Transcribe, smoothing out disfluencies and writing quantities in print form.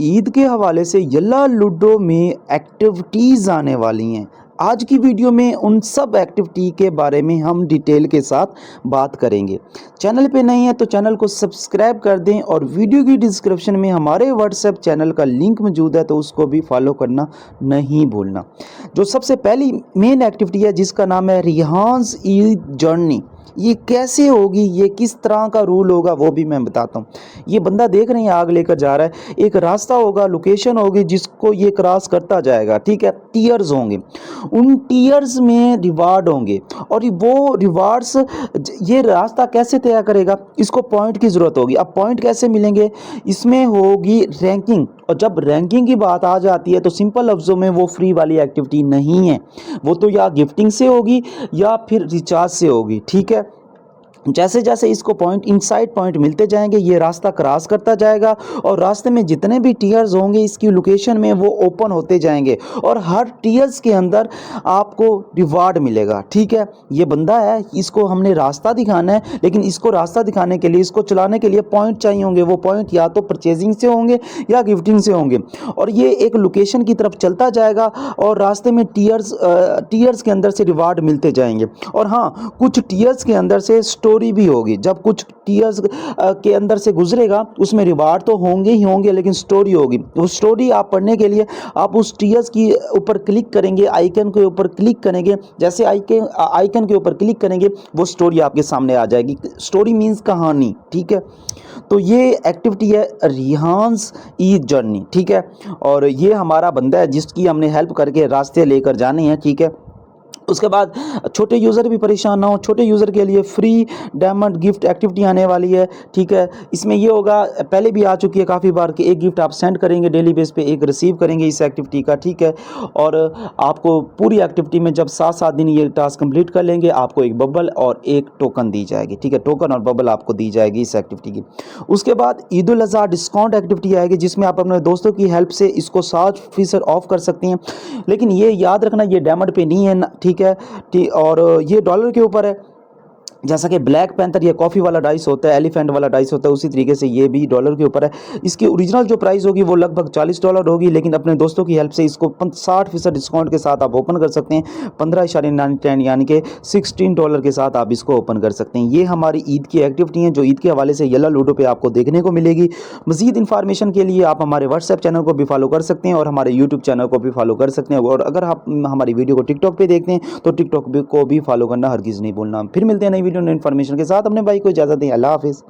ईद के हवाले से यल्ला लूडो में एक्टिविटीज़ आने वाली हैं। आज की वीडियो में उन सब एक्टिविटी के बारे में हम डिटेल के साथ बात करेंगे। चैनल पे नए हैं तो चैनल को सब्सक्राइब कर दें और वीडियो की डिस्क्रिप्शन में हमारे व्हाट्सएप चैनल का लिंक मौजूद है तो उसको भी फॉलो करना नहीं भूलना। जो सबसे पहली मेन एक्टिविटी है जिसका नाम है रिहान्स ईद जर्नी। ये कैसे होगी, ये किस तरह का रूल होगा वो भी मैं बताता हूँ। ये बंदा देख रहे हैं आग लेकर जा रहा है, एक रास्ता होगा, लोकेशन होगी जिसको ये क्रॉस करता जाएगा, ठीक है। टीयर्स होंगे, उन टीयर्स में रिवार्ड होंगे और वो रिवार्ड्स ये रास्ता कैसे तय करेगा, इसको पॉइंट की ज़रूरत होगी। अब पॉइंट कैसे मिलेंगे, इसमें होगी रैंकिंग। और जब रैंकिंग की बात आ जाती है तो सिंपल लफ्ज़ों में वो फ्री वाली एक्टिविटी नहीं है, वो तो या गिफ्टिंग से होगी या फिर रिचार्ज से होगी, ठीक है। जैसे जैसे इसको पॉइंट इनसाइड पॉइंट मिलते जाएंगे ये रास्ता क्रॉस करता जाएगा और रास्ते में जितने भी टीयर्स होंगे इसकी लोकेशन में वो ओपन होते जाएंगे और हर टीयर्स के अंदर आपको रिवार्ड मिलेगा, ठीक है। ये बंदा है, इसको हमने रास्ता दिखाना है, लेकिन इसको रास्ता दिखाने के लिए, इसको चलाने के लिए पॉइंट चाहिए होंगे। वो पॉइंट या तो परचेजिंग से होंगे या गिफ्टिंग से होंगे और ये एक लोकेशन की तरफ चलता जाएगा और रास्ते में टीयर्स के अंदर से रिवार्ड मिलते जाएंगे। और हाँ, कुछ टीयर्स के अंदर से स्टोरी भी होगी। जब कुछ टीयर्स के अंदर से गुजरेगा उसमें रिवार्ड तो होंगे ही होंगे, लेकिन स्टोरी होगी। वो स्टोरी आप पढ़ने के लिए आप उस टीयर्स की ऊपर क्लिक करेंगे, आइकन के ऊपर क्लिक करेंगे। जैसे आइकन के ऊपर क्लिक करेंगे वो स्टोरी आपके सामने आ जाएगी। स्टोरी मीन्स कहानी, ठीक है। तो ये एक्टिविटी है रिहान्स ईद जर्नी, ठीक है। और ये हमारा बंदा है जिसकी हमने हेल्प करके रास्ते लेकर जाने हैं, ठीक है। उसके बाद छोटे यूज़र भी परेशान ना हो, छोटे यूज़र के लिए फ्री डायमंड गिफ्ट एक्टिविटी आने वाली है, ठीक है। इसमें ये होगा, पहले भी आ चुकी है काफ़ी बार, कि एक गिफ्ट आप सेंड करेंगे डेली बेस पे, एक रिसीव करेंगे इस एक्टिविटी का, ठीक है। और आपको पूरी एक्टिविटी में जब 7-7 दिन ये टास्क कंप्लीट कर लेंगे आपको एक बबल और एक टोकन दी जाएगी, ठीक है। टोकन और बबल आपको दी जाएगी इस एक्टिविटी की। उसके बाद ईद उल अज़हा डिस्काउंट एक्टिविटी आएगी जिसमें आप अपने दोस्तों की हेल्प से इसको 60% ऑफ कर सकते हैं। लेकिन ये याद रखना ये डायमंड पे नहीं है, ठीक है। और ये डॉलर के ऊपर है। जैसा कि ब्लैक पैंथर या कॉफ़ी वाला डाइस होता है, एलिफेंट वाला डाइस होता है, उसी तरीके से ये भी डॉलर के ऊपर है। इसकी ओरिजिनल जो प्राइस होगी वो लगभग $40 होगी, लेकिन अपने दोस्तों की हेल्प से इसको 60% डिस्काउंट के साथ आप ओपन कर सकते हैं। 15.99 यानी कि $16 के साथ आप इसको ओपन कर सकते हैं। ये हमारी ईद की एक्टिविटी हैं जो ईद के हवाले से यल्ला लूडो पे आपको देखने को मिलेगी। मज़ीद इन्फॉर्मेशन के लिए आप हमारे व्हाट्सएप चैनल को भी फॉलो कर सकते हैं और हमारे यूट्यूब चैनल को भी फॉलो कर सकते हैं। और अगर आप हमारी वीडियो को टिकटॉक पर देखते हैं तो टिकटॉक को भी फॉलो करना हरगिज़ नहीं भूलना। फिर मिलते हैं नई वीडियो नई इन्फॉर्मेशन के साथ। अपने भाई को इजाज़त दें। अल्लाह हाफिज़।